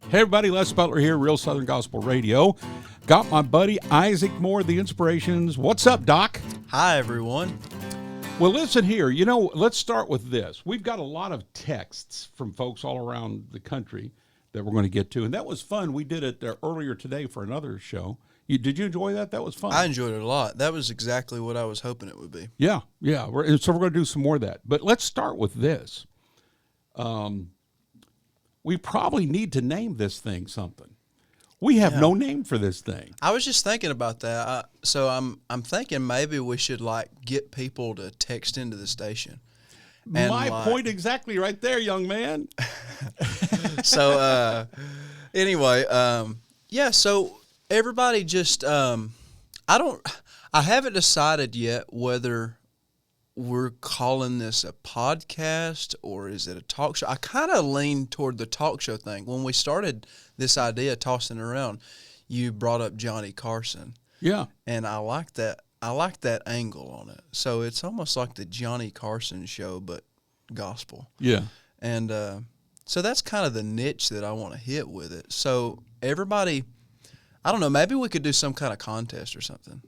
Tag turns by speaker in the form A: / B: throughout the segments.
A: Hey everybody, Les Butler here, Real Southern Gospel Radio. Got my buddy Isaac Moore, The Inspirations. What's up, Doc?
B: Hi, everyone.
A: Well, listen here. Let's start with this. We've got a lot of texts from folks all around the country that we're going to get to, and that was fun. We did it earlier today for another show. Did you enjoy that? That was fun.
B: I enjoyed it a lot. That was exactly what I was hoping it would be.
A: Yeah. So we're going to do some more of that. But let's start with this. We probably need to name this thing something. We have no name for this thing.
B: I was just thinking about that. So I'm thinking maybe we should get people to text into the station. And
A: my point exactly right there, young man.
B: So anyway, so everybody just I haven't decided yet whether we're calling this a podcast or is it a talk show. I kind of lean toward the talk show thing. When we started this idea, tossing it around, you brought up Johnny Carson.
A: Yeah.
B: And I like that. I like that angle on it. So it's almost like the Johnny Carson show, but gospel.
A: Yeah.
B: And so that's kind of the niche that I want to hit with it. So everybody, I don't know, maybe we could do some kind of contest or something.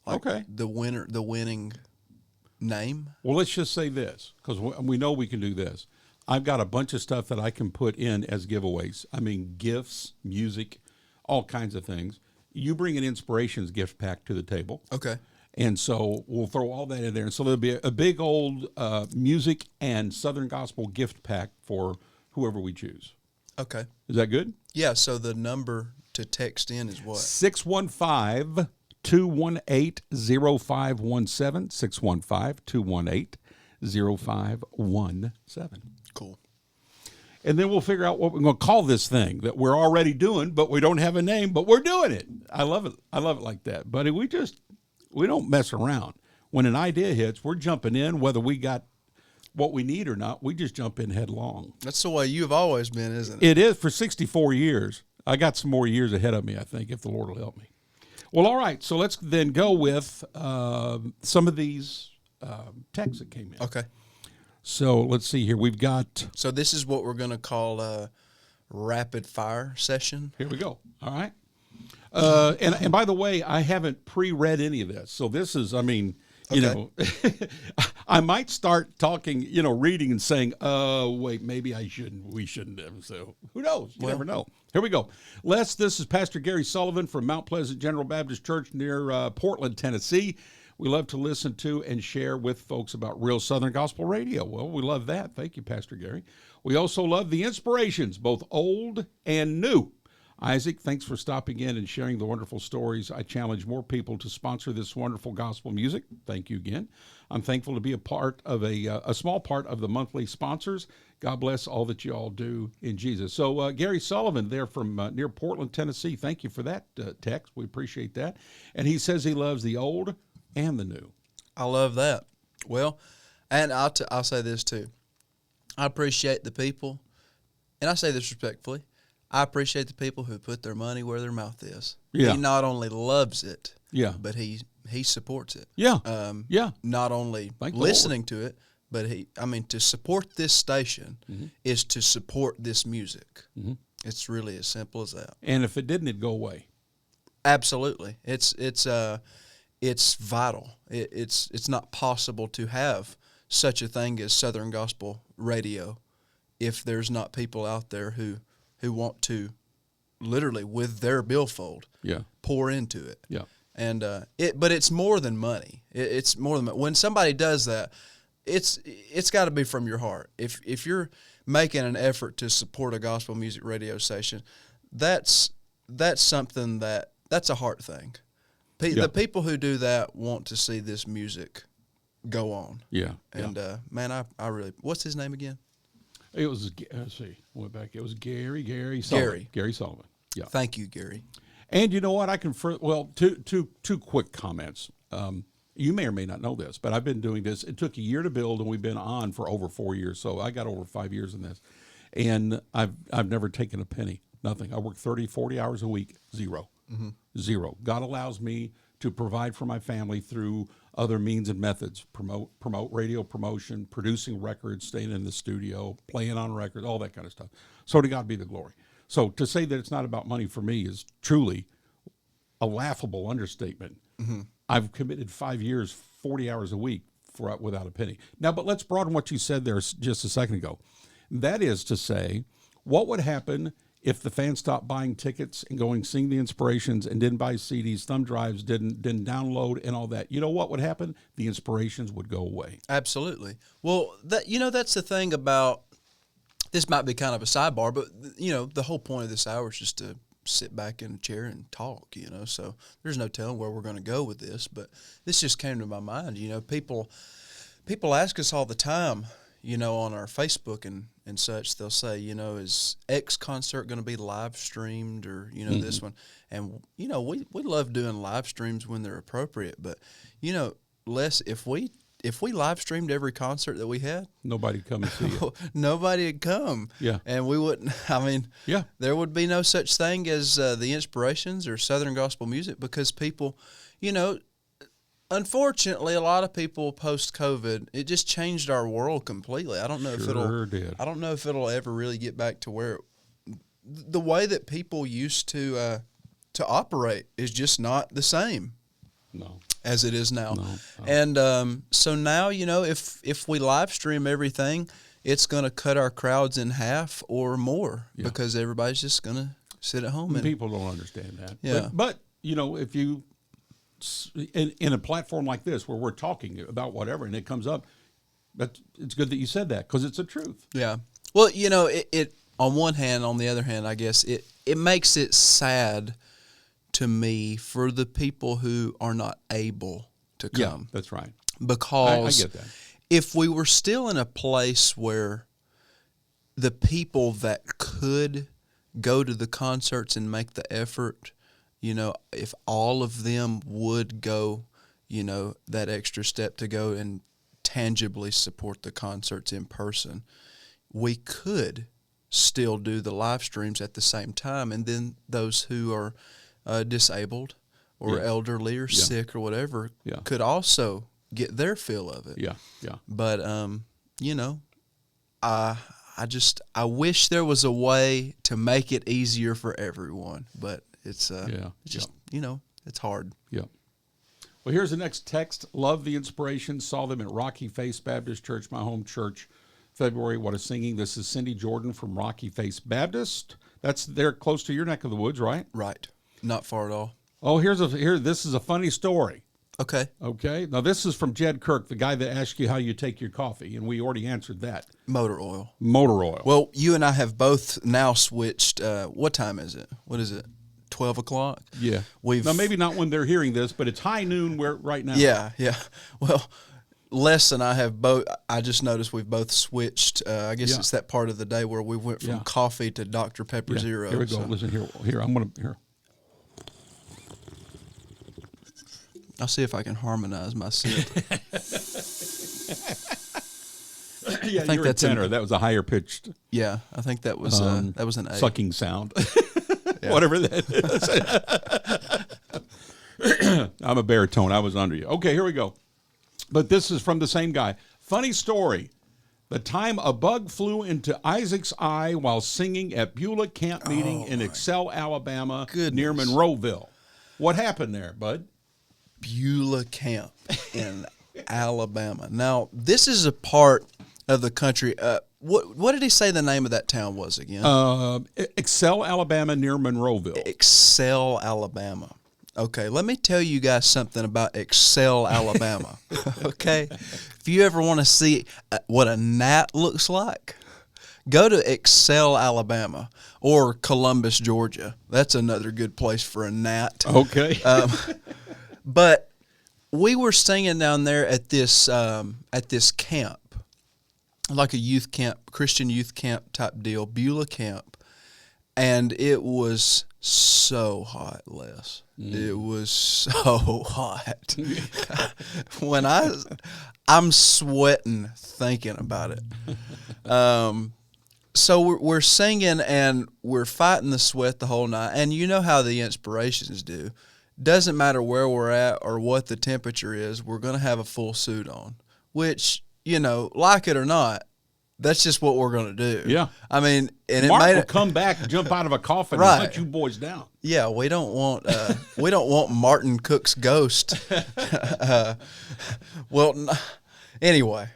A: Okay.
B: The winning name.
A: Well, let's just say this, because we know we can do this. I've got a bunch of stuff that I can put in as giveaways. I mean, gifts, music, all kinds of things. You bring an Inspirations gift pack to the table.
B: Okay.
A: And so we'll throw all that in there. And so there'll be a big old music and Southern Gospel gift pack for whoever we choose.
B: Okay.
A: Is that good?
B: Yeah, so the number to text in is what?
A: 615-218-0517, 615-218-0517.
B: Cool.
A: And then we'll figure out what we're going to call this thing that we're already doing, but we don't have a name, but we're doing it. I love it. I love it like that. But we don't mess around. When an idea hits, we're jumping in, whether we got what we need or not. We just jump in headlong.
B: That's the way you've always been, isn't it?
A: It is for 64 years. I got some more years ahead of me, I think, if the Lord will help me. Well, all right. So let's then go with some of these texts that came in.
B: Okay.
A: So let's see here. We've got...
B: So this is what we're going to call a rapid fire session.
A: Here we go. All right. And by the way, I haven't pre-read any of this. So this is, I mean, you know, I might start talking, reading and saying, wait, maybe we shouldn't have. So who knows? You never know. Here we go. Les, this is Pastor Gary Sullivan from Mount Pleasant General Baptist Church near Portland, Tennessee. We love to listen to and share with folks about Real Southern Gospel Radio. Well, we love that. Thank you, Pastor Gary. We also love the Inspirations, both old and new. Isaac, thanks for stopping in and sharing the wonderful stories. I challenge more people to sponsor this wonderful gospel music. Thank you again. I'm thankful to be a part of a small part of the monthly sponsors. God bless all that you all do in Jesus. So Gary Sullivan there from near Portland, Tennessee, thank you for that text. We appreciate that. And he says he loves the old and the new.
B: I love that. Well, and I'll say this too. I appreciate the people, and I say this respectfully, I appreciate the people who put their money where their mouth is.
A: Yeah.
B: He not only loves it,
A: but
B: he supports it.
A: Yeah.
B: Not only listening to it, but to support this station is to support this music. Mm-hmm. It's really as simple as that.
A: And if it didn't, it'd go away.
B: Absolutely. It's vital. It's not possible to have such a thing as Southern Gospel Radio if there's not people out there who want to literally with their billfold pour into it.
A: Yeah.
B: And but it's more than money. It's more than when somebody does that, it's got to be from your heart. If you're making an effort to support a gospel music radio station, that's something that's a heart thing. The people who do that want to see this music go on.
A: Yeah.
B: And man, I really, what's his name again?
A: It was, let's see, went back. It was Gary Sullivan. Gary Sullivan. Yeah.
B: Thank you, Gary.
A: And you know what? I can, two quick comments. You may or may not know this, but I've been doing this. It took a year to build, and we've been on for over 4 years. So I got over 5 years in this. And I've never taken a penny, nothing. I work 30, 40 hours a week, zero. Mm-hmm. Zero. God allows me to provide for my family through other means and methods, promote radio promotion, producing records, staying in the studio, playing on records, all that kind of stuff. So to God be the glory. So to say that it's not about money for me is truly a laughable understatement. I've committed 5 years, 40 hours a week without a penny. Now, but let's broaden what you said there just a second ago. That is to say, what would happen if the fans stopped buying tickets and going seeing the Inspirations and didn't buy CDs, thumb drives, didn't download and all that? You know what would happen? The Inspirations would go away.
B: Absolutely. Well, that's the thing about this. Might be kind of a sidebar, but the whole point of this hour is just to sit back in a chair and talk. So there's no telling where we're going to go with this, but this just came to my mind. People ask us all the time, on our Facebook and such. They'll say, is X concert going to be live streamed, or this one? And we love doing live streams when they're appropriate, but Les, if we live streamed every concert that we had,
A: nobody'd come and see it.
B: Nobody would come.
A: Yeah.
B: And we wouldn't,
A: yeah,
B: there would be no such thing as the Inspirations or Southern gospel music, because people, unfortunately, a lot of people post-COVID, it just changed our world completely. I don't know I don't know if it'll ever really get back to where the way that people used to operate is just not the same.
A: No.
B: As it is now.
A: No.
B: And so now, if we live stream everything, it's going to cut our crowds in half or more, because everybody's just going to sit at home. And
A: people don't understand that.
B: Yeah.
A: But if you, in a platform like this where we're talking about whatever and it comes up, it's good that you said that, because it's the truth.
B: Yeah. Well, it on one hand, on the other hand, I guess it makes it sad to me for the people who are not able to come.
A: Yeah, that's right.
B: Because
A: I get that.
B: If we were still in a place where the people that could go to the concerts and make the effort, if all of them would go, that extra step to go and tangibly support the concerts in person, we could still do the live streams at the same time. And then those who are disabled or elderly or sick or whatever could also get their fill of it.
A: Yeah.
B: But I wish there was a way to make it easier for everyone, but it's it's hard.
A: Yeah. Well, here's the next text. Love the Inspirations. Saw them at Rocky Face Baptist Church, my home church, February. What a singing. This is Cindy Jordan from Rocky Face Baptist. That's there close to your neck of the woods, right?
B: Right. Not far at all.
A: Oh, this is a funny story.
B: Okay.
A: Now, this is from Jed Kirk, the guy that asked you how you take your coffee, and we already answered that.
B: Motor oil.
A: Well,
B: you and I have both now switched. What time is it? What is it? 12 o'clock?
A: Yeah. Now, maybe not when they're hearing this, but it's high noon right now.
B: Yeah. Well, Les and I have both. I just noticed we've both switched. I guess it's that part of the day where we went from coffee to Dr. Pepper Zero.
A: Here we go. So. Listen here. I'm going to here.
B: I'll see if I can harmonize my sip.
A: Yeah, I think that's tenor. That was a higher pitched.
B: Yeah, I think that was an A.
A: Sucking sound. Whatever that is. I'm a baritone. I was under you. Okay, here we go. But this is from the same guy. Funny story. The time a bug flew into Isaac's eye while singing at Beulah Camp Meeting in Excel, Alabama, near Monroeville. What happened there, bud?
B: Beulah Camp in Alabama. Now, this is a part of the country. What did he say the name of that town was again?
A: Excel, Alabama, near Monroeville.
B: Excel, Alabama. Okay, let me tell you guys something about Excel, Alabama. Okay? If you ever want to see what a gnat looks like, go to Excel, Alabama, or Columbus, Georgia. That's another good place for a gnat.
A: Okay.
B: But we were singing down there at this camp, like a youth camp, Christian youth camp type deal, Beulah Camp, and it was so hot, Les. It was so hot. When I'm sweating thinking about it. So we're singing and we're fighting the sweat the whole night, and you know how the Inspirations do. Doesn't matter where we're at or what the temperature is, we're going to have a full suit on, which, like it or not, that's just what we're going to do.
A: Yeah.
B: I mean, and
A: Mark
B: it made
A: will
B: it
A: come back, jump out of a coffin,
B: Right.
A: and let you boys down.
B: Yeah, we don't want Martin Cook's ghost. Anyway,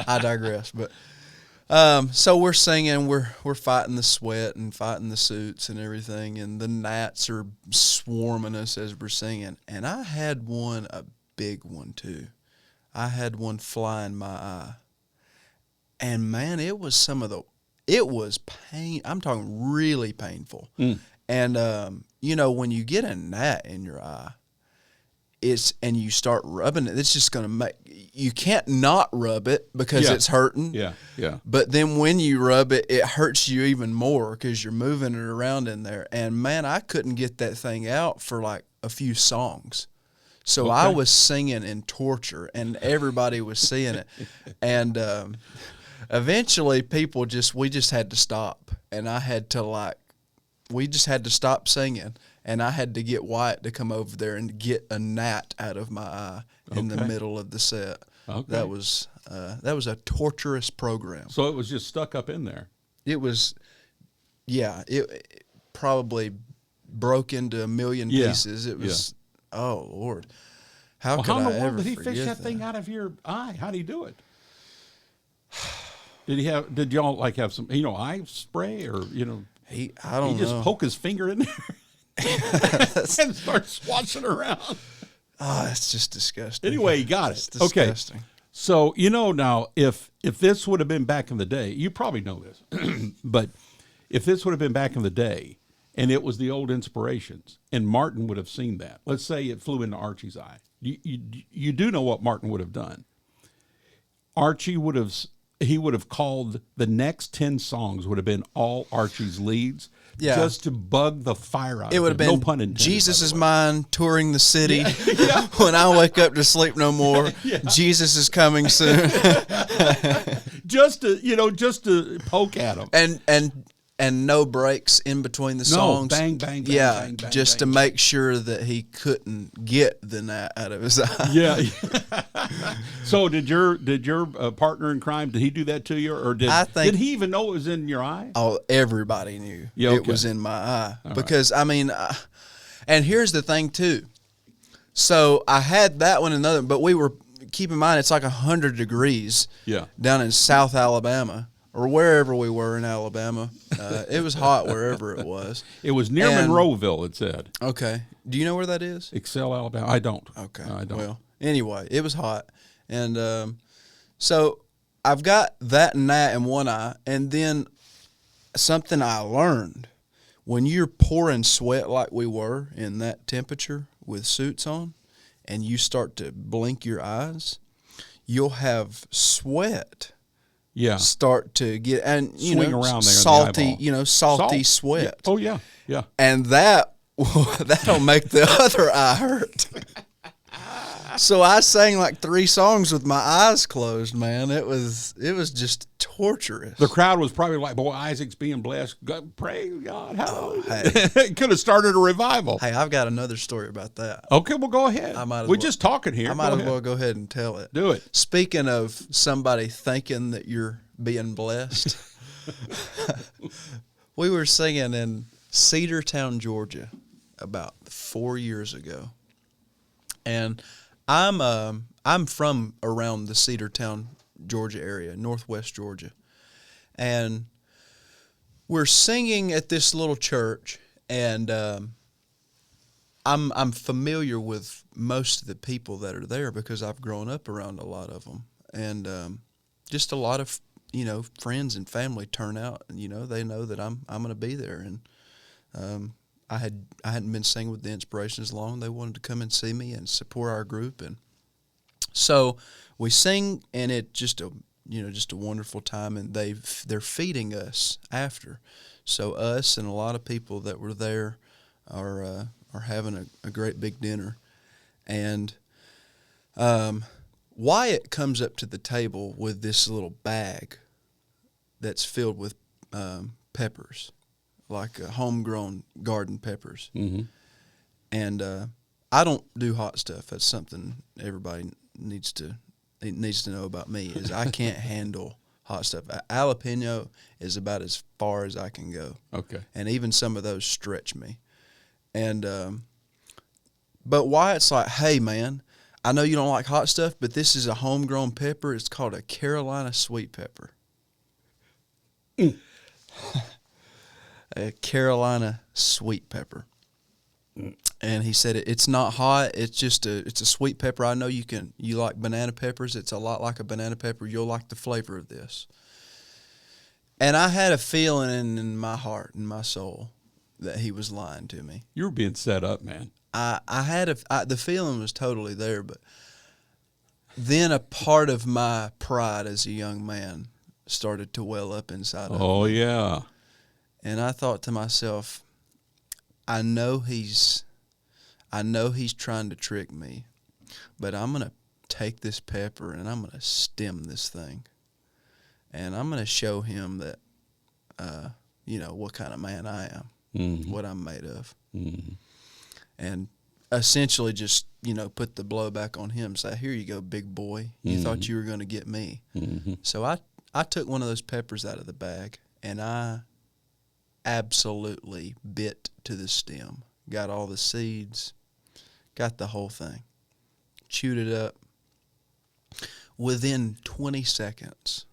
B: I digress. But so we're singing, we're fighting the sweat and fighting the suits and everything, and the gnats are swarming us as we're singing. And I had one, a big one too. I had one fly in my eye, and man, it was pain. I'm talking really painful. And when you get a gnat in your eye, and you start rubbing it, it's just going to you can't not rub it because it's hurting.
A: Yeah, yeah.
B: But then when you rub it, it hurts you even more because you're moving it around in there. And man, I couldn't get that thing out for like a few songs. So I was singing in torture, and everybody was seeing it. And eventually we just had to stop. And we just had to stop singing. And I had to get Wyatt to come over there and get a gnat out of my eye in the middle of the set. Okay. That was a torturous program.
A: So it was just stuck up in there.
B: It was, it probably broke into a million pieces. It was, oh Lord, how could I ever
A: did he
B: forget
A: fish that thing out of your eye? How did he do it? Did y'all like have some eye spray or
B: I don't know.
A: He just poke his finger in there and start swashing around.
B: Oh, that's just disgusting.
A: Anyway, you got it.
B: It's disgusting.
A: Okay. So, now, if this would have been back in the day, you probably know this, but if this would have been back in the day and it was the old Inspirations and Martin would have seen that, let's say it flew into Archie's eye, you do know what Martin would have done. Archie would have called the next 10 songs would have been all Archie's leads. Yeah. Just to bug the fire out of it. It would have been, no pun intended,
B: Jesus is Mine, touring the city. Yeah. When I wake up to sleep no more, Jesus is coming soon.
A: just to poke at him.
B: And no breaks in between the songs.
A: Bang, bang, bang, bang, bang,
B: just
A: bang,
B: to make sure that he couldn't get the gnat out of his eye.
A: Yeah. So did your partner in crime, did he do that to you, or did he even know it was in your eye?
B: Oh, everybody knew it was in my eye. All because right. And here's the thing too. So I had that one and another, but keep in mind it's like 100 degrees down in South Alabama. Or wherever we were in Alabama. It was hot wherever it was.
A: It was near Monroeville, it said.
B: Okay. Do you know where that is?
A: Excel, Alabama. I don't.
B: Okay.
A: I don't.
B: Well, anyway, it was hot. And so I've got that gnat in one eye. And then something I learned, when you're pouring sweat like we were in that temperature with suits on, and you start to blink your eyes, you'll have sweat start to get
A: swing around there,
B: salty sweat.
A: Yeah. Oh yeah.
B: And that'll make the other eye hurt. So I sang like 3 songs with my eyes closed, man. It was just torturous.
A: The crowd was probably like, boy, Isaac's being blessed. God, pray God. Hallelujah. It could have started a revival.
B: Hey, I've got another story about that.
A: Okay, well, go ahead. We're just talking here.
B: I might as well go ahead and tell it.
A: Do it.
B: Speaking of somebody thinking that you're being blessed, we were singing in Cedartown, Georgia, about 4 years ago. And I'm from around the Cedartown, Georgia area, northwest Georgia. And we're singing at this little church, and I'm familiar with most of the people that are there because I've grown up around a lot of them. And just a lot of, friends and family turn out, and, they know that I'm going to be there. And I hadn't been singing with the Inspirations long. They wanted to come and see me and support our group, and so we sing, and it just a wonderful time. And they're feeding us after, so us and a lot of people that were there are having a great big dinner, and Wyatt comes up to the table with this little bag that's filled with peppers. Like homegrown garden peppers. Mm-hmm. And I don't do hot stuff. That's something everybody needs to know about me, is I can't handle hot stuff. Jalapeno is about as far as I can go.
A: Okay.
B: And even some of those stretch me. And but Wyatt's like, hey, man, I know you don't like hot stuff, but this is a homegrown pepper. It's called a Carolina sweet pepper. A Carolina sweet pepper. And he said it's not hot. It's just it's a sweet pepper. I know you like banana peppers. It's a lot like a banana pepper. You'll like the flavor of this. And I had a feeling in my heart, in my soul, that he was lying to me.
A: You were being set up, man.
B: I had the feeling was totally there, but then a part of my pride as a young man started to well up inside of me.
A: Oh, yeah.
B: And I thought to myself, I know he's trying to trick me, but I'm going to take this pepper and I'm going to stem this thing. And I'm going to show him that, what kind of man I am,
A: Mm-hmm.
B: what I'm made of.
A: Mm-hmm.
B: And essentially just, put the blow back on him, say, here you go, big boy. You
A: Mm-hmm.
B: thought you were going to get me.
A: Mm-hmm.
B: So I took one of those peppers out of the bag, and I absolutely bit to the stem. Got all the seeds, got the whole thing. Chewed it up. Within 20 seconds,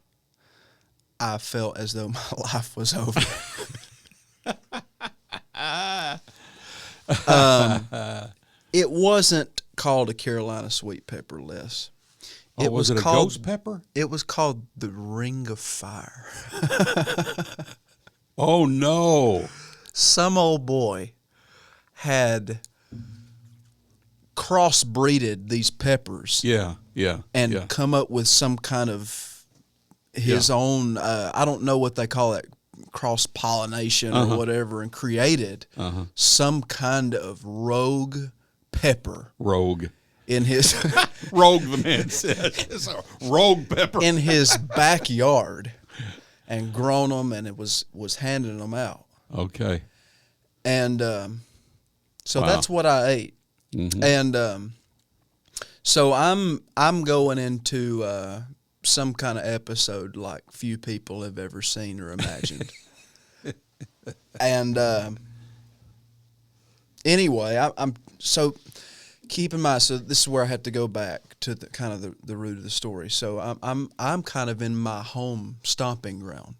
B: I felt as though my life was over. It wasn't called a Carolina sweet pepper, Les.
A: Oh, was it a ghost pepper?
B: It was called the Ring of Fire.
A: Oh, no.
B: Some old boy had crossbreeded these peppers.
A: Yeah.
B: And come up with some kind of his own, I don't know what they call it, cross-pollination or whatever, and created some kind of rogue pepper.
A: Rogue.
B: In his
A: Rogue, the man said. It's a rogue pepper.
B: In his backyard, and grown them, and it was handing them out.
A: Okay.
B: And so that's what I ate.
A: Mm-hmm.
B: And so I'm going into some kind of episode like few people have ever seen or imagined. And anyway, I'm so keep in mind. So this is where I had to go back to the kind of the root of the story. So I'm kind of in my home stomping ground,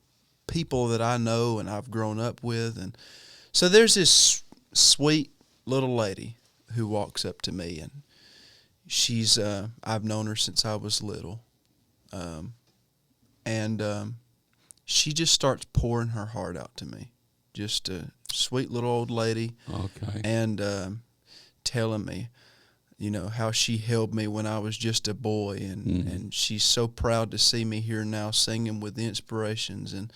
B: people that I know and I've grown up with, and so there's this sweet little lady who walks up to me, and she's I've known her since I was little, and she just starts pouring her heart out to me. Just a sweet little old lady.
A: Okay.
B: And telling me, how she held me when I was just a boy, and she's so proud to see me here now singing with the Inspirations, and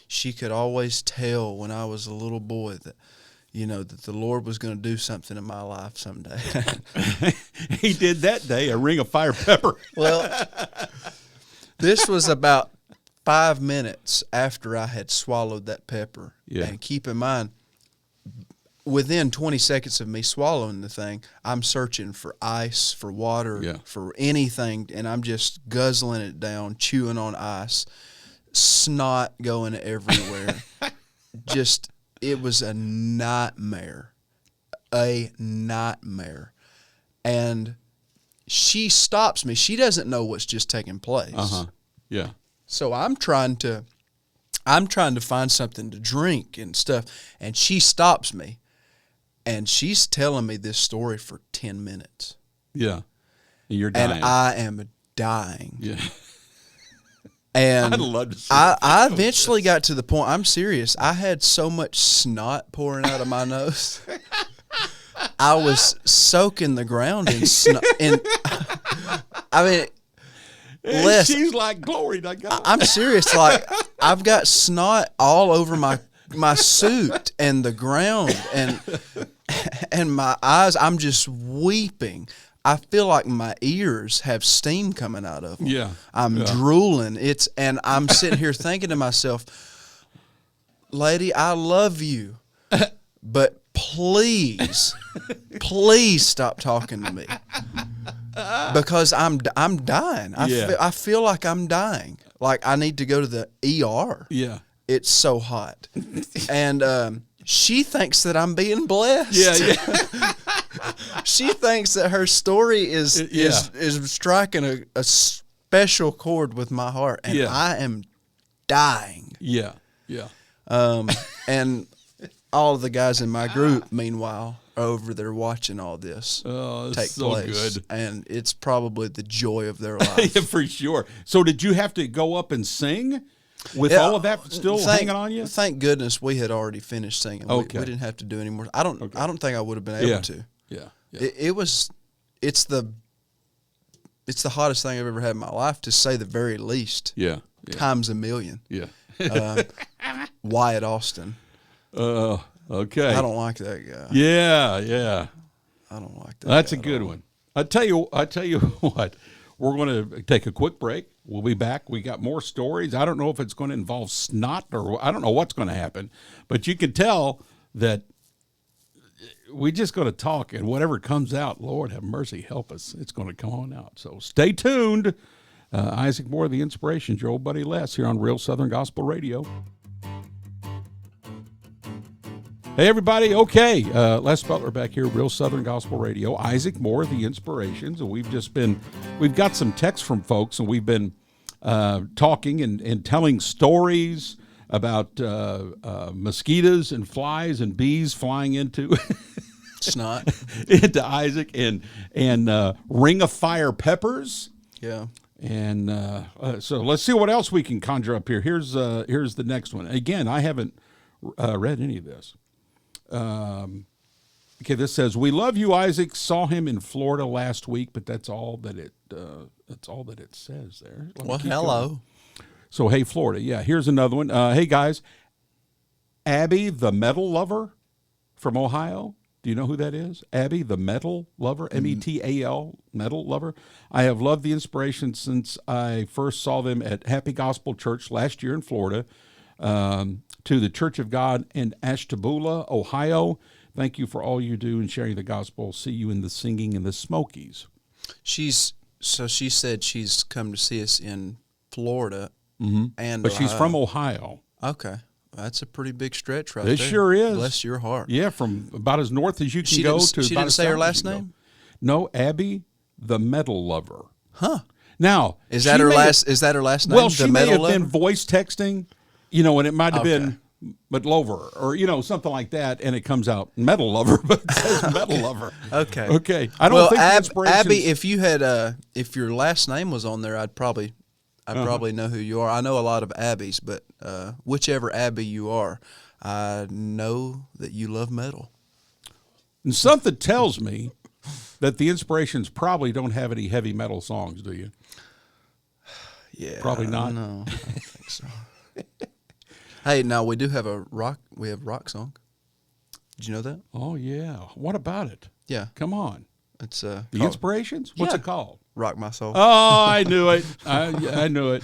B: she could always tell when I was a little boy that, that the Lord was going to do something in my life someday.
A: He did that day, a ring of fire pepper.
B: Well, this was about 5 minutes after I had swallowed that pepper.
A: Yeah.
B: And keep in mind, within 20 seconds of me swallowing the thing, I'm searching for ice, for water, for anything, and I'm just guzzling it down, chewing on ice, snot going everywhere. Just, it was a nightmare. A nightmare. And she stops me. She doesn't know what's just taking place.
A: Yeah.
B: So I'm trying to find something to drink and stuff, and she stops me, and she's telling me this story for 10 minutes.
A: Yeah. And you're dying.
B: And I am dying.
A: Yeah.
B: And
A: I'd love to see
B: I eventually got to the point, I'm serious, I had so much snot pouring out of my nose. I was soaking the ground in snot. And I mean, Les,
A: she's like, glory to God.
B: I'm serious. Like, I've got snot all over my suit and the ground and my eyes. I'm just weeping. I feel like my ears have steam coming out of them.
A: Yeah.
B: I'm drooling. And I'm sitting here thinking to myself, lady, I love you, but please stop talking to me. Because I'm dying. I feel like I'm dying. Like I need to go to the ER.
A: Yeah.
B: It's so hot. And she thinks that I'm being blessed.
A: Yeah.
B: She thinks that her story is striking a special chord with my heart, and I am dying.
A: Yeah. Yeah.
B: And all of the guys in my group, meanwhile, are over there watching all this take
A: so
B: place.
A: Good.
B: And it's probably the joy of their life.
A: Yeah, for sure. So did you have to go up and sing with all of that still hanging on you?
B: Thank goodness we had already finished singing.
A: Okay.
B: We didn't have to do any more. I don't think I would have been able to.
A: Yeah.
B: It's the hottest thing I've ever had in my life, to say the very least.
A: Yeah.
B: Times a million.
A: Yeah.
B: Wyatt Austin.
A: Okay.
B: I don't like that guy.
A: Yeah.
B: I don't like that.
A: That's a good one. I tell you what. We're going to take a quick break. We'll be back. We got more stories. I don't know if it's going to involve snot or I don't know what's going to happen, but you can tell that we're just going to talk, and whatever comes out, Lord have mercy, help us. It's going to come on out. So stay tuned. Isaac Moore, The Inspirations, your old buddy Les here on Real Southern Gospel Radio. Hey, everybody. Okay. Les Butler back here, Real Southern Gospel Radio. Isaac Moore, The Inspirations. And we've got some texts from folks, and we've been talking and telling stories about mosquitoes and flies and bees flying into
B: snot
A: into Isaac and ring of fire peppers.
B: Yeah.
A: And so let's see what else we can conjure up here. Here's the next one. Again, I haven't read any of this. Okay, this says, "We love you, Isaac. Saw him in Florida last week," but that's all that it says there.
B: Well, hello.
A: Going. So, hey, Florida. Yeah, here's another one. Hey, guys. Abby, the metal lover from Ohio. Do you know who that is? Abby, the metal lover, METAL, metal lover. I have loved The Inspiration since I first saw them at Happy Gospel Church last year in Florida, to the Church of God in Ashtabula, Ohio. Thank you for all you do in sharing the gospel. See you in the singing in the Smokies.
B: She said she's come to see us in Florida, and
A: but she's from Ohio.
B: Okay. That's a pretty big stretch right there.
A: It sure is.
B: Bless your heart.
A: Yeah, from about as north as you can go to
B: she
A: about
B: didn't
A: as
B: say her
A: south
B: last
A: as you
B: name?
A: go. No, Abby, the metal lover.
B: Huh.
A: Now,
B: is that her last name?
A: Well, she may have
B: lover?
A: been voice texting, and it might have been Metlover or something like that, and it comes out metal lover, but it says metal lover. Okay. I don't think
B: Abby, if you had if your last name was on there, I'd probably know who you are. I know a lot of Abbies, but whichever Abby you are, I know that you love metal.
A: And something tells me that the Inspirations probably don't have any heavy metal songs, do you?
B: Yeah.
A: Probably not.
B: No, I don't think so. Hey, now we do have we have a rock song. Did you know that?
A: Oh, yeah. What about it?
B: Yeah.
A: Come on.
B: It's
A: The Inspirations? What's it called?
B: Rock My Soul.
A: Oh, I knew it. I knew it.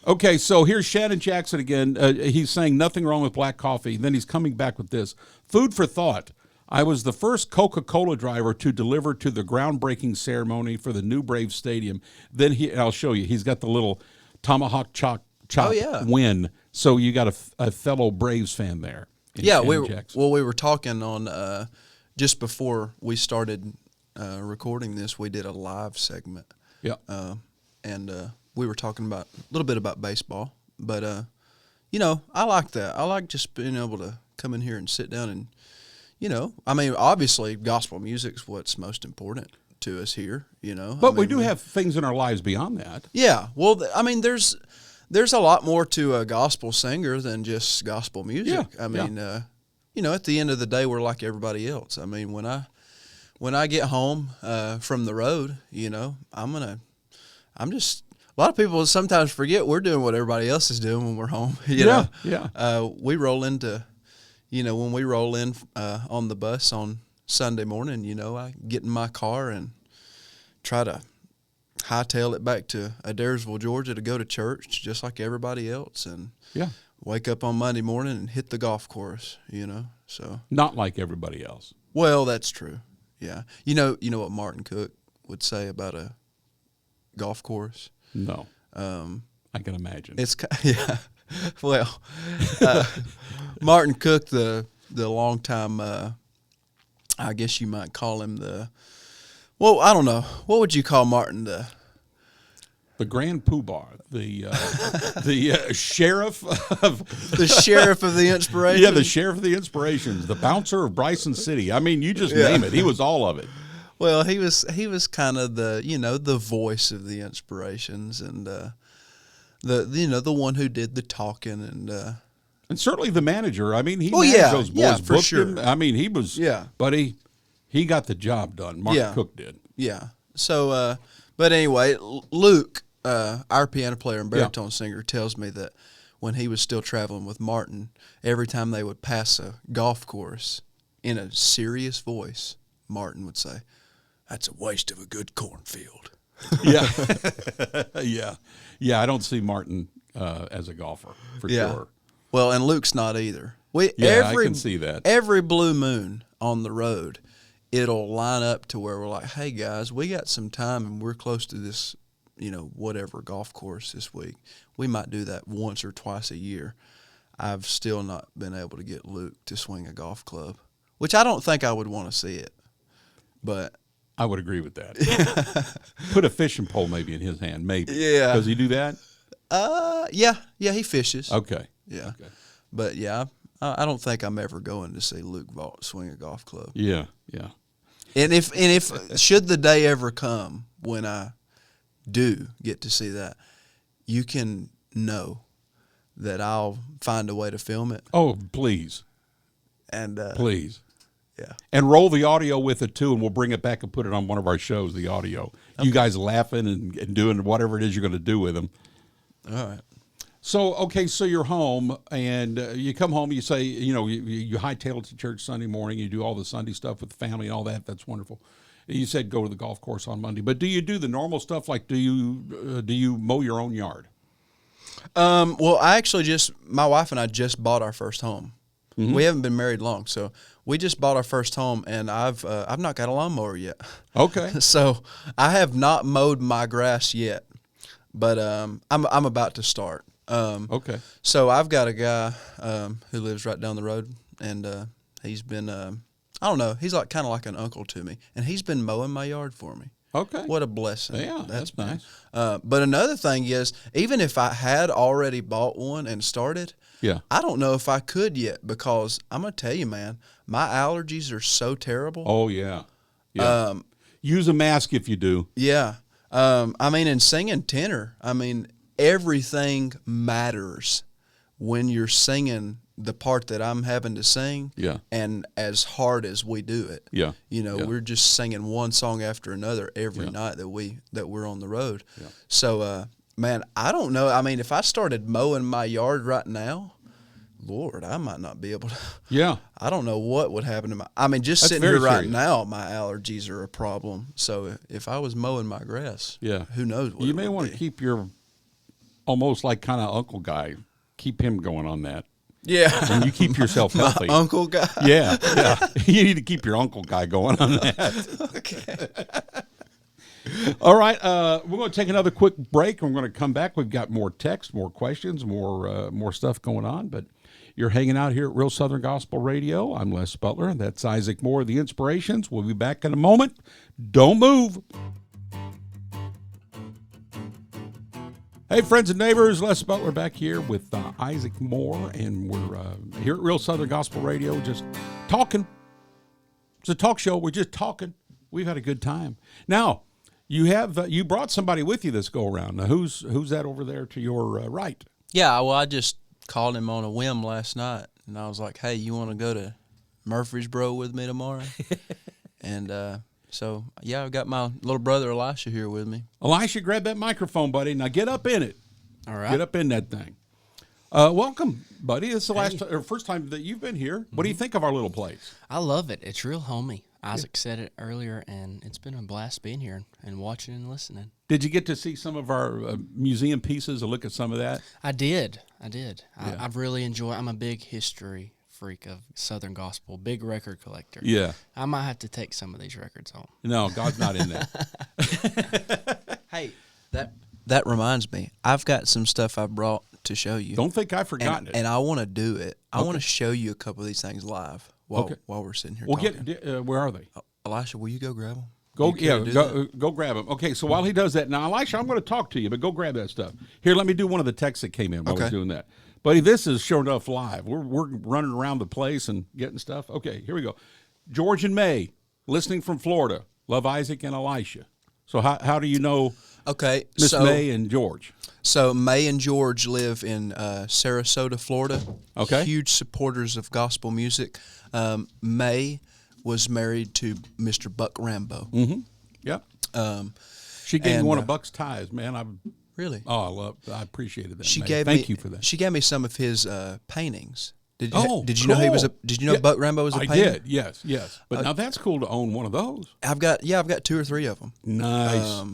A: Okay, so here's Shannon Jackson again. He's saying nothing wrong with black coffee. Then he's coming back with this. Food for thought. I was the first Coca-Cola driver to deliver to the groundbreaking ceremony for the new Braves Stadium. Then I'll show you. He's got the little tomahawk chop win. So you got a fellow Braves fan there.
B: Yeah, we were talking on just before we started recording this. We did a live segment.
A: Yeah,
B: and we were talking a little bit about baseball. But I like that. I like just being able to come in here and sit down and, obviously gospel music's what's most important to us here.
A: But we do have things in our lives beyond that.
B: Yeah. Well, there's a lot more to a gospel singer than just gospel music. Yeah. At the end of the day, we're like everybody else. I mean, when I get home from the road, a lot of people sometimes forget we're doing what everybody else is doing when we're home. We roll into, when we roll in on the bus on Sunday morning, I get in my car and try to hightail it back to Adairsville, Georgia to go to church just like everybody else, and wake up on Monday morning and hit the golf course, so. Not
A: like everybody else.
B: Well, that's true. Yeah. You know what Martin Cook would say about a golf course?
A: No. I can imagine.
B: It's yeah. Well, Martin Cook, the longtime, I guess you might call him well, I don't know. What would you call Martin?
A: The Grand Poobah, the sheriff of
B: The sheriff of the inspiration.
A: Yeah, the sheriff of the inspirations, the bouncer of Bryson City. I mean, you just name it. He was all of it.
B: Well, he was kind of the voice of the inspirations, and the one who did the talking,
A: and certainly the manager. I mean, he
B: Oh,
A: managed
B: yeah,
A: those boys,
B: yeah, for
A: booked
B: sure.
A: him. I mean, he was buddy. He got the job done. Martin Cook did.
B: Yeah. So, but anyway, Luke, our piano player and baritone singer, tells me that when he was still traveling with Martin, every time they would pass a golf course in a serious voice, Martin would say, "That's a waste of a good cornfield."
A: Yeah. Yeah, I don't see Martin as a golfer, for sure.
B: Well, and Luke's not either.
A: I can see that.
B: Every blue moon on the road, it'll line up to where we're like, hey, guys, we got some time and we're close to this, whatever golf course this week. We might do that once or twice a year. I've still not been able to get Luke to swing a golf club, which I don't think I would want to see it. But
A: I would agree with that. Put a fishing pole maybe in his hand, maybe.
B: Yeah.
A: Does he do that?
B: Yeah, he fishes.
A: Okay.
B: Yeah.
A: Okay.
B: But, yeah, I don't think I'm ever going to see Luke swing a golf club.
A: Yeah.
B: And if should the day ever come when I do get to see that, you can know that I'll find a way to film it.
A: Oh, please.
B: And
A: please.
B: Yeah.
A: And roll the audio with it, too, and we'll bring it back and put it on one of our shows, the audio. Okay. You guys laughing and doing whatever it is you're going to do with them.
B: All right.
A: So you're home, and you come home, you say, you hightail it to church Sunday morning, you do all the Sunday stuff with the family and all that. That's wonderful. You said go to the golf course on Monday, but do you do the normal stuff? Like, do you mow your own yard?
B: Well, I actually my wife and I just bought our first home. Mm-hmm. We haven't been married long, so we just bought our first home, and I've not got a lawnmower yet.
A: Okay.
B: So I have not mowed my grass yet, but I'm about to start.
A: Okay.
B: So I've got a guy who lives right down the road, and he's been I don't know, he's kind of like an uncle to me, and he's been mowing my yard for me.
A: Okay.
B: What a blessing.
A: Yeah, that's nice.
B: But another thing is, even if I had already bought one and started, I don't know if I could yet, because I'm going to tell you, man, my allergies are so terrible.
A: Oh, yeah. Use a mask if you do.
B: Yeah. In singing tenor, everything matters when you're singing the part that I'm having to sing, and as hard as we do it. We're just singing one song after another every night that we're on the road. So, man, I don't know. If I started mowing my yard right now, Lord, I might not be able to.
A: Yeah.
B: I don't know what would happen to my. Just
A: That's
B: sitting here right
A: serious.
B: now, my allergies are a problem. So if I was mowing my grass, who knows what
A: you may want to keep your almost like kind of uncle guy, keep him going on that.
B: Yeah.
A: And you keep yourself healthy.
B: My uncle guy?
A: Yeah. You need to keep your uncle guy going on that.
B: Okay.
A: All right. We're going to take another quick break, and we're going to come back. We've got more text, more questions, more stuff going on. But you're hanging out here at Real Southern Gospel Radio. I'm Les Butler. That's Isaac Moore of the Inspirations. We'll be back in a moment. Don't move. Hey, friends and neighbors, Les Butler back here with Isaac Moore, and we're here at Real Southern Gospel Radio just talking. It's a talk show. We're just talking. We've had a good time. Now, you brought somebody with you this go-around. Now, who's that over there to your right?
B: Yeah, well, I just called him on a whim last night, and I was like, hey, you want to go to Murfreesboro with me tomorrow? And so, I've got my little brother Elisha here with me.
A: Elisha, grab that microphone, buddy. Now get up in it.
C: All right.
A: Get up in that thing. Welcome, buddy. This is the first time that you've been here. What do you think of our little place?
C: I love it. It's real homey. Isaac said it earlier, and it's been a blast being here and watching and listening.
A: Did you get to see some of our museum pieces and look at some of that?
C: I did.
A: Yeah.
C: I've really enjoyed. I'm a big history freak of Southern Gospel, big record collector.
A: Yeah.
C: I might have to take some of these records home.
A: No, God's not in that.
C: Hey, that
B: that reminds me. I've got some stuff I brought to show you.
A: Don't think I've forgotten it.
B: And I want to do it. I want to show you a couple of these things live while we're sitting here talking.
A: Where are they?
B: Elisha, will you go grab them?
A: Go grab them. Okay, so while he does that, now, Elisha, I'm going to talk to you, but go grab that stuff. Here, let me do one of the texts that came in while we're doing that. Buddy, this is sure enough live. We're running around the place and getting stuff. Okay, here we go. George and May, listening from Florida. Love Isaac and Elisha. So how do you know Miss May and George?
B: So May and George live in Sarasota, Florida.
A: Okay.
B: Huge supporters of gospel music. May was married to Mr. Buck Rambo.
A: Mm-hmm. Yep. She gave me one of Buck's ties, man.
B: Really?
A: Oh, I appreciated that.
B: Thank
A: you for that.
B: She gave me some of his paintings. Did you
A: cool.
B: know he was a? Did you know Buck Rambo was a painter?
A: I did. Yes. But now that's cool to own one of those.
B: I've got 2 or 3 of them.
A: Nice.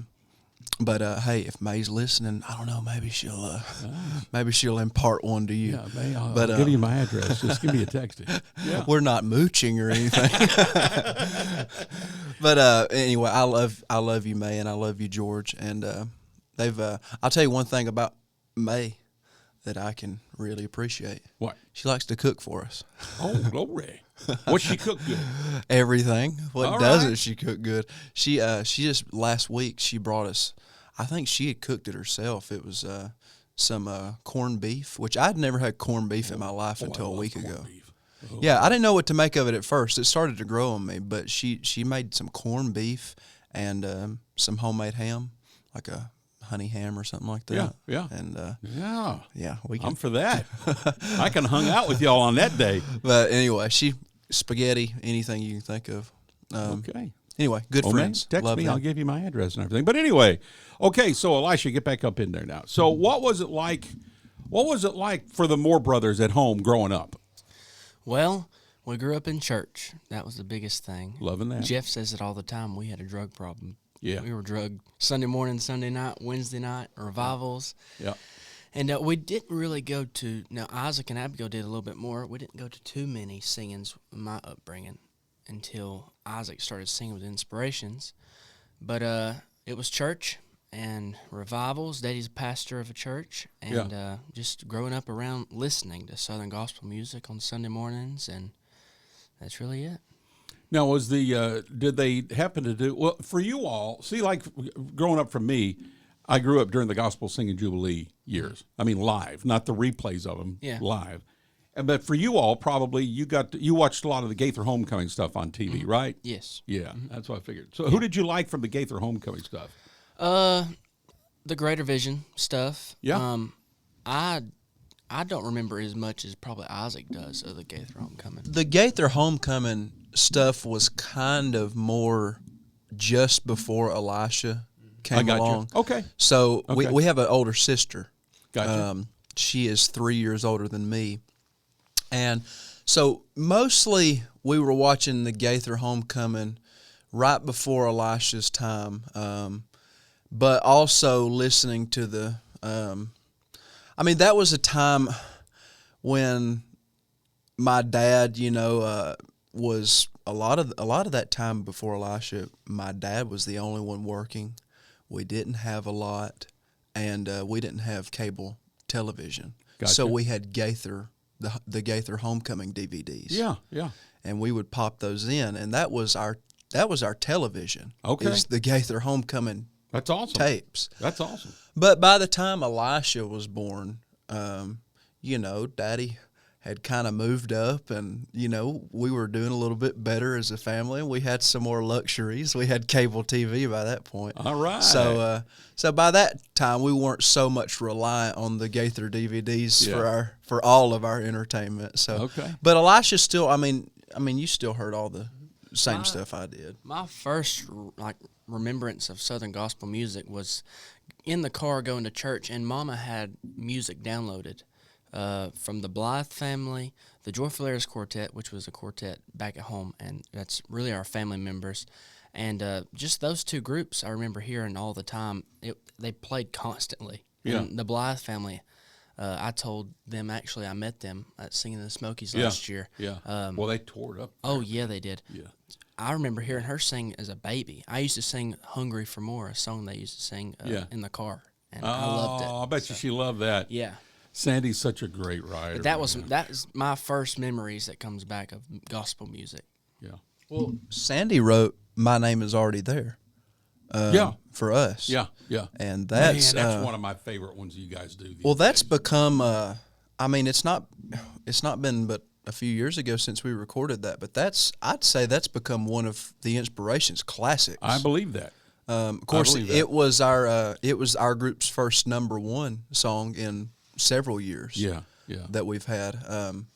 B: But hey, if May's listening, I don't know. Maybe she'll impart one to you.
A: Yeah, May, I'll give you my address. Just give me a text. Yeah.
B: We're not mooching or anything. But anyway, I love you, May, and I love you, George. And I'll tell you one thing about May that I can really appreciate.
A: What?
B: She likes to cook for us.
A: Oh, glory. What's she cook good?
B: Everything. What
A: All
B: doesn't
A: right.
B: she cook good? She just last week she brought us. I think she had cooked it herself. It was some corned beef, which I'd never had corned beef in my life until a week ago.
A: Oh.
B: Yeah, I didn't know what to make of it at first. It started to grow on me, but she made some corned beef and some homemade ham, like a honey ham or something like that.
A: Yeah.
B: And
A: yeah,
B: I'm
A: for that. I can hung out with y'all on that day.
B: But anyway, spaghetti, anything you can think of.
A: Okay.
B: Anyway, good friends.
A: Text
B: Love
A: me.
B: them.
A: I'll give you my address and everything. But anyway, okay. So Elisha, get back up in there now. So what was it like? What was it like for the Moore brothers at home growing up?
C: Well, we grew up in church. That was the biggest thing.
A: Loving that.
C: Jeff says it all the time. We had a drug problem.
A: Yeah.
C: We were drugged Sunday morning, Sunday night, Wednesday night, revivals.
A: Yeah.
C: And we didn't really go to, now Isaac and Abigail did a little bit more. We didn't go to too many singings in my upbringing until Isaac started singing with Inspirations. But it was church and revivals. Daddy's a pastor of a church. And just growing up around listening to Southern gospel music on Sunday mornings. And that's really it.
A: Now, was did they happen to do, well, for you all, see, like growing up for me, I grew up during the Gospel Singing Jubilee years. I mean, live, not the replays of them, live. But for you all, probably you watched a lot of the Gaither Homecoming stuff on TV, right?
C: Yes.
A: Yeah, that's what I figured. So who did you like from the Gaither Homecoming stuff?
C: The Greater Vision stuff.
A: Yeah.
C: I don't remember as much as probably Isaac does of the Gaither Homecoming.
B: The Gaither Homecoming stuff was kind of more just before Elisha came along.
A: You. Okay.
B: So we have an older sister.
A: Gotcha.
B: She is 3 years older than me. And so mostly we were watching the Gaither Homecoming right before Elisha's time, but also listening to the that was a time when my dad, was a lot of that time before Elisha. My dad was the only one working. We didn't have a lot, and we didn't have cable television.
A: Gotcha.
B: So we had Gaither, the Gaither Homecoming DVDs.
A: Yeah.
B: And we would pop those in, and that was our television.
A: Okay.
B: Is the Gaither Homecoming.
A: That's awesome.
B: Tapes.
A: That's awesome.
B: But by the time Elisha was born, Daddy had kind of moved up, and we were doing a little bit better as a family. We had some more luxuries. We had cable TV by that point.
A: All right.
B: So by that time we weren't so much reliant on the Gaither DVDs for all of our entertainment. So
A: okay.
B: But Elisha still, I mean, you still heard all the same stuff I did.
C: My first remembrance of Southern gospel music was in the car going to church, and Mama had music downloaded from the Blythe family, the Joyful Airs Quartet, which was a quartet back at home, and that's really our family members. And just those two groups I remember hearing all the time. They played constantly.
A: Yeah.
C: And the Blythe family, I told them, actually, I met them at Singing in the Smokies last year.
A: Yeah. Well, they tore it up.
C: Oh, yeah, they did.
A: Yeah.
C: I remember hearing her sing as a baby. I used to sing Hungry for More, a song they used to sing in the car. and I loved it.
A: Oh, I bet you she loved that.
C: Yeah.
A: Sandy's such a great writer.
C: But that is my first memories that comes back of gospel music.
A: Yeah.
B: Well, Sandy wrote "My Name Is Already There." For us.
A: Yeah. Yeah.
B: And that's
A: one of my favorite ones you guys do.
B: Well, that's become. I mean, it's not been but a few years ago since we recorded that, but I'd say that's become one of the Inspirations classics.
A: I believe that.
B: Of course, it was our group's first #1 song in several years.
A: Yeah. Yeah.
B: That we've had.
C: Even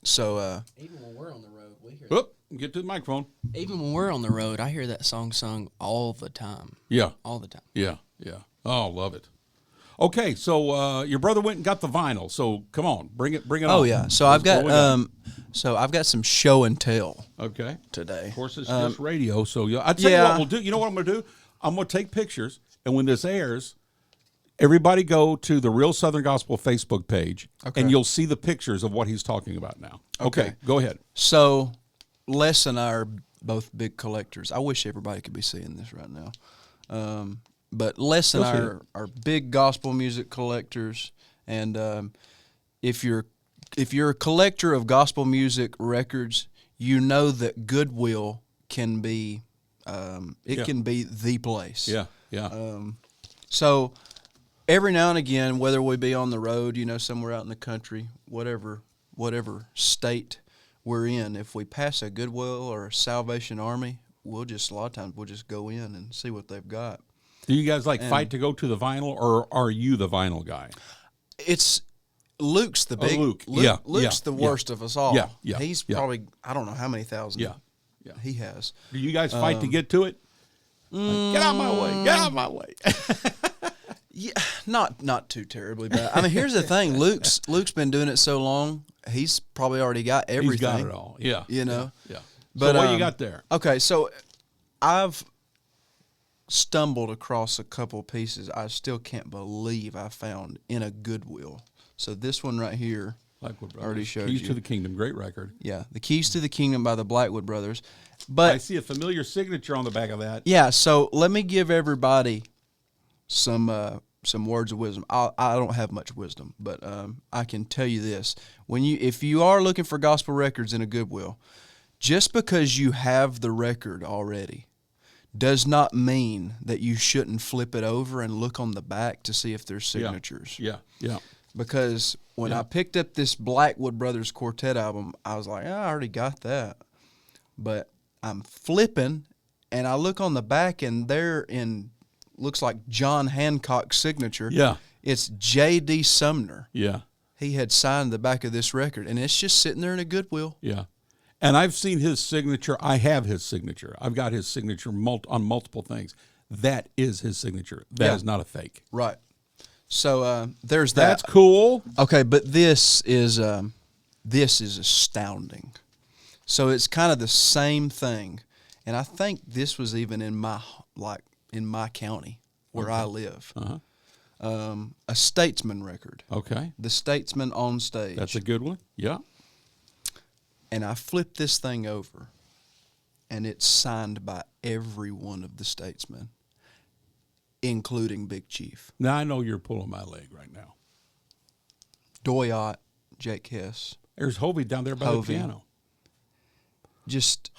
C: when we're on the road, we hear.
A: Whoop! Get to the microphone.
C: Even when we're on the road, I hear that song sung all the time.
A: Yeah.
C: All the time.
A: Yeah. Yeah. Oh, love it. Okay, so your brother went and got the vinyl. So come on, bring it on.
B: Oh yeah. So I've got some show and tell.
A: Okay.
B: Today.
A: Of course, it's just radio. So I tell you what we'll do. You know what I'm going to do? I'm going to take pictures, and when this airs, everybody go to the Real Southern Gospel Facebook page, and you'll see the pictures of what he's talking about now. Okay, go ahead.
B: So Les and I are both big collectors. I wish everybody could be seeing this right now. But Les and I are big gospel music collectors, and if you're a collector of gospel music records, you know that Goodwill can be can be the place.
A: Yeah, yeah.
B: So every now and again, whether we be on the road, somewhere out in the country, whatever state we're in, if we pass a Goodwill or a Salvation Army, a lot of times we'll just go in and see what they've got.
A: Do you guys fight to go to the vinyl, or are you the vinyl guy?
B: It's Luke's the big.
A: Luke.
B: Luke's the worst of us all.
A: Yeah.
B: He's probably, I don't know how many thousand.
A: Yeah.
B: He has.
A: Do you guys fight to get to it? Get out of my way! Get out of my way!
B: Yeah, not too terribly bad. I mean, here's the thing: Luke's been doing it so long, he's probably already got everything.
A: He's got it all. Yeah.
B: Yeah.
A: But what you got there?
B: Okay, so I've stumbled across a couple pieces I still can't believe I found in a Goodwill. So this one right here,
A: Blackwood Brothers.
B: already showed
A: Keys
B: you.
A: to the Kingdom, great record.
B: Yeah, The Keys to the Kingdom by the Blackwood Brothers. But
A: I see a familiar signature on the back of that.
B: yeah, so let me give everybody some words of wisdom. I don't have much wisdom, but I can tell you this: if you are looking for gospel records in a Goodwill, just because you have the record already does not mean that you shouldn't flip it over and look on the back to see if there's signatures.
A: Yeah.
B: Because when I picked up this Blackwood Brothers Quartet album, I was like, I already got that. But I'm flipping, and I look on the back, and looks like John Hancock's signature.
A: Yeah.
B: It's J.D. Sumner.
A: Yeah.
B: He had signed the back of this record, and it's just sitting there in a Goodwill.
A: Yeah. And I've seen his signature. I have his signature. I've got his signature on multiple things. That is his signature. That is not a fake.
B: Right. So there's that.
A: That's cool.
B: Okay, but this is astounding. So it's kind of the same thing, and I think this was even in my county where I live. A Statesman record.
A: Okay.
B: The Statesman on Stage.
A: That's a good one. Yeah.
B: And I flipped this thing over, and it's signed by every one of the Statesmen, including Big Chief.
A: Now I know you're pulling my leg right now.
B: Doyot, Jake Hess.
A: There's Hovey down there by the piano.
B: Just,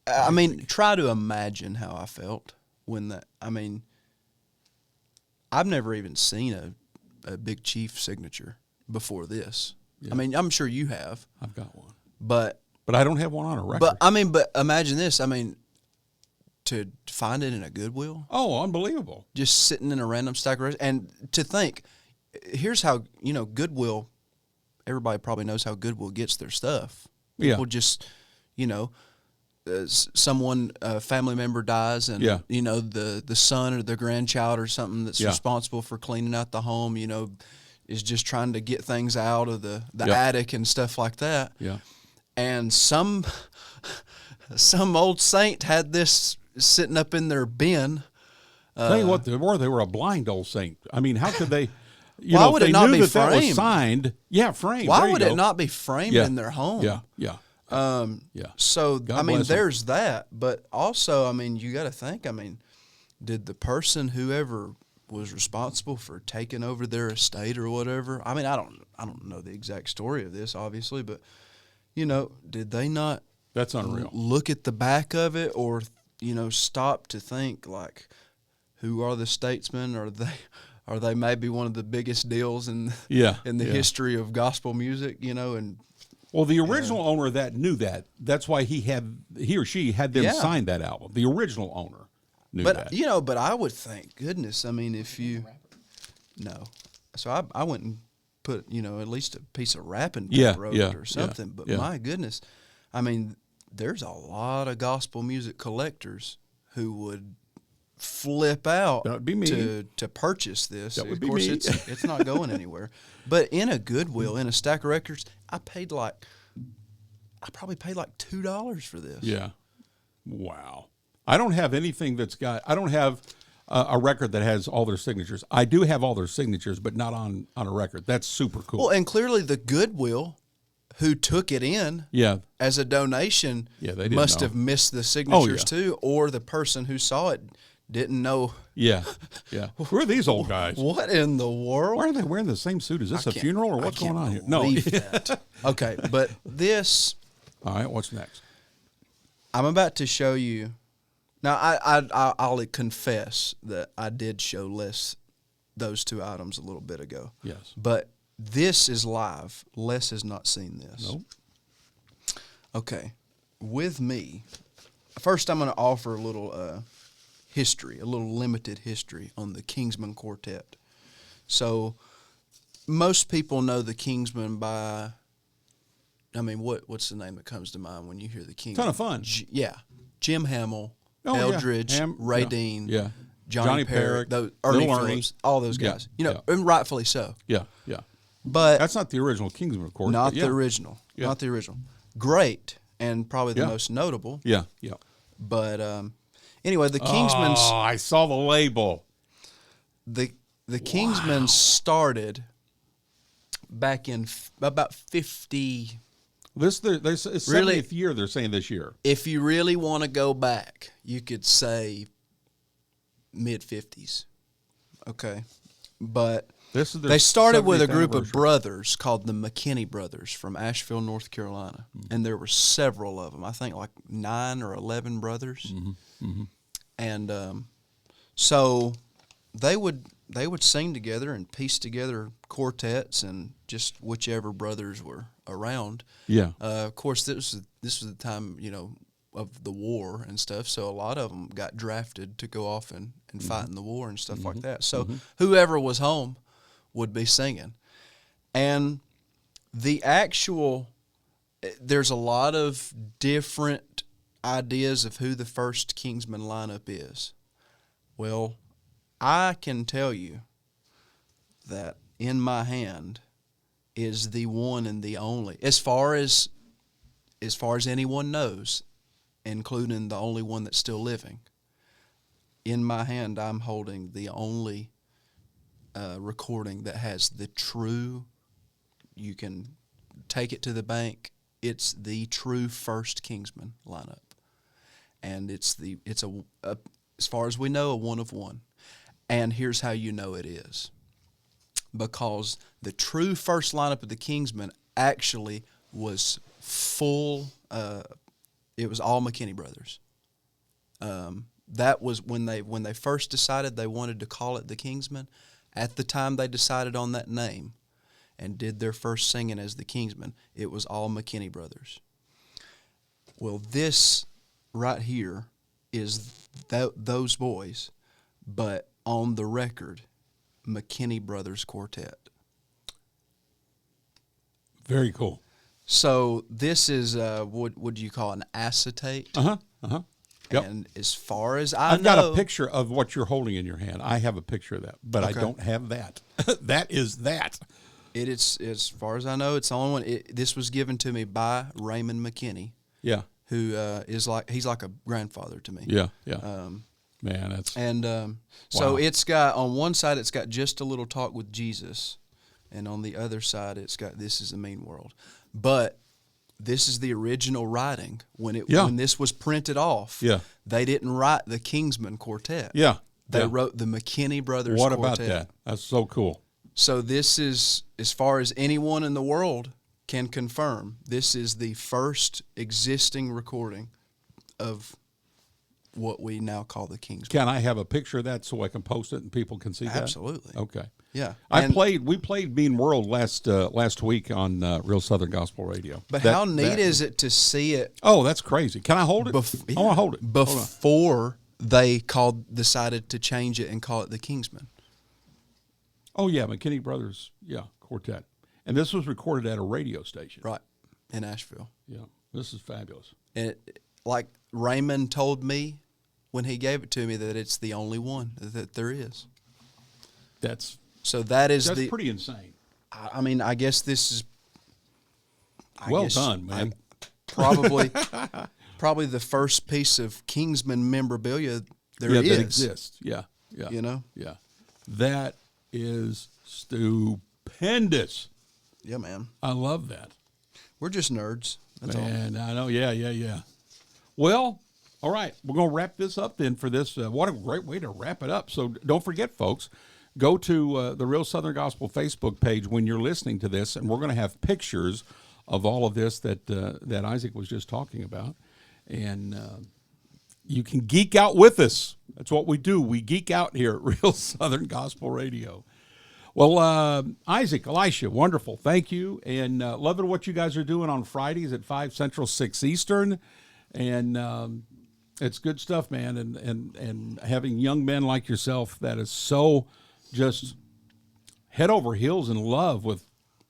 B: I mean, try to imagine how I felt when I've never even seen a Big Chief signature before this. Yeah. I mean, I'm sure you have.
A: I've got one.
B: But
A: I don't have one on a record.
B: But imagine this. I mean, to find it in a Goodwill.
A: Oh, unbelievable.
B: Just sitting in a random stack of records. And to think, here's how, Goodwill, everybody probably knows how Goodwill gets their stuff. People just, someone, a family member dies, and, the son or the grandchild or something that's responsible for cleaning out the home, is just trying to get things out of the attic and stuff like that.
A: Yeah.
B: And some old saint had this sitting up in their bin.
A: Tell you what, they were a blind old saint. I mean, how could they?
B: Why would it not be framed?
A: That was signed. Yeah, framed.
B: Why would it not be framed in their home?
A: Yeah.
B: So
A: God bless
B: there's that, but also, you got to think. Did the person whoever was responsible for taking over their estate or whatever. I mean, I don't know the exact story of this, obviously, but did they not?
A: That's unreal.
B: Look at the back of it, or stop to think like, who are the statesmen? Are they maybe one of the biggest deals in the history of gospel music?
A: Well, the original owner of that knew that. That's why he or she had them sign that album. The original owner knew that.
B: But I would think, goodness, I mean, if you no, so I went and put at least a piece of wrapping paper over it or something. But my goodness, I mean, there's a lot of gospel music collectors who would flip out to purchase this.
A: That would
B: of
A: be
B: course,
A: me.
B: it's not going anywhere. But in a Goodwill, in a stack of records, I probably paid like $2 for this.
A: Yeah. Wow. I don't have anything I don't have a record that has all their signatures. I do have all their signatures, but not on a record. That's super cool.
B: Well, and clearly the Goodwill who took it in as a donation
A: they
B: must have missed the signatures too, or the person who saw it didn't know.
A: Yeah. Who are these old guys?
B: What in the world?
A: Why are they wearing the same suit? Is this a funeral or what's going on here? No.
B: That. Okay, but this.
A: All right, what's next?
B: I'm about to show you. Now, I'll confess that I did show Les those two items a little bit ago.
A: Yes.
B: But this is live. Les has not seen this.
A: Nope.
B: Okay. With me, first I'm going to offer a little history, a little limited history on the Kingsmen Quartet. So most people know the Kingsmen by, I mean, what's the name that comes to mind when you hear the Kingsmen?
A: Ton of Fun.
B: Jim Hamill, Eldridge, Ray Dean, Johnny Perrick, those Ernie Phillips, all those guys. And rightfully so.
A: Yeah.
B: But
A: that's not the original Kingsmen, of course.
B: Not the original. Yeah. Not the original. Great, and probably the most notable.
A: Yeah.
B: But anyway, the Kingsmen.
A: Oh, I saw the label.
B: The Kingsmen started back in about 50.
A: This is 70th year. They're saying this year.
B: If you really want to go back, you could say mid-50s. Okay, but they started with a group of brothers called the McKinney Brothers from Asheville, North Carolina, and there were several of them. I think like 9 or 11 brothers, and so they would sing together and piece together quartets and just whichever brothers were around.
A: Yeah.
B: Of course, this was the time of the war and stuff, so a lot of them got drafted to go off and fight in the war and stuff like that. So whoever was home would be singing. And there's a lot of different ideas of who the first Kingsmen lineup is. Well, I can tell you that in my hand is the one and the only, as far as anyone knows, including the only one that's still living. In my hand, I'm holding the only recording that has the true, you can take it to the bank, it's the true first Kingsmen lineup. And it's as far as we know, a one of one. And here's how you know it is. Because the true first lineup of the Kingsmen actually was full, it was all McKinney Brothers. That was when they first decided they wanted to call it the Kingsmen. At the time they decided on that name and did their first singing as the Kingsmen, it was all McKinney Brothers. Well, this right here is those boys, but on the record, McKinney Brothers Quartet.
A: Very cool.
B: So this is what would you call an acetate?
A: Yep.
B: And as far as I've
A: got a picture of what you're holding in your hand. I have a picture of that, but I don't have that. That is that.
B: It is, as far as I know, it's the only one. This was given to me by Raymond McKinney.
A: Yeah.
B: Who he's like a grandfather to me.
A: Yeah. Man, that's
B: so it's got on one side it's got Just a Little Talk with Jesus, and on the other side it's got This Is a Mean World. But this is the original writing when this was printed off.
A: Yeah.
B: They didn't write the Kingsmen Quartet.
A: Yeah.
B: They
A: Yeah.
B: wrote the McKinney Brothers
A: What
B: Quartet.
A: about that? That's so cool.
B: So this is, as far as anyone in the world can confirm, this is the first existing recording of what we now call the King's.
A: Can I have a picture of that so I can post it and people can see that?
B: Absolutely.
A: Okay.
B: Yeah.
A: We played Mean World last week on Real Southern Gospel Radio.
B: But how neat is it to see it?
A: Oh, that's crazy. Can I hold it? I want to hold it.
B: Before they decided to change it and call it the Kingsmen.
A: Oh, yeah, McKinney Brothers, quartet. And this was recorded at a radio station.
B: Right, in Asheville.
A: Yeah, this is fabulous.
B: And like Raymond told me when he gave it to me, that it's the only one that there is.
A: That's
B: pretty
A: insane.
B: I mean, I guess this is
A: well done, man.
B: Probably the first piece of Kingsman memorabilia there is.
A: That exists. Yeah.
B: You know?
A: Yeah. That is stupendous.
B: Yeah, man.
A: I love that.
B: We're just nerds. That's all.
A: And I know, yeah. Well, all right, we're going to wrap this up then for this. What a great way to wrap it up. So don't forget, folks, go to the Real Southern Gospel Facebook page when you're listening to this, and we're going to have pictures of all of this that Isaac was just talking about. And you can geek out with us. That's what we do. We geek out here at Real Southern Gospel Radio. Well, Isaac, Elisha, wonderful. Thank you. And loving what you guys are doing on Fridays at 5 Central, 6 Eastern. And it's good stuff, man. And having young men like yourself that is so just head over heels in love with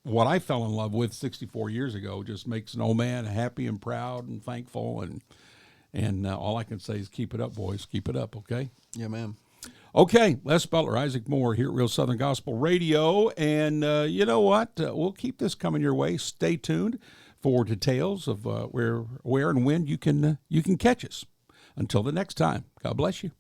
A: what I fell in love with 64 years ago just makes an old man happy and proud and thankful. And all I can say is keep it up, boys. Keep it up, okay?
B: Yeah, man.
A: Okay, Les Butler, Isaac Moore here at Real Southern Gospel Radio. And you know what? We'll keep this coming your way. Stay tuned for details of where and when you can catch us. Until the next time, God bless you.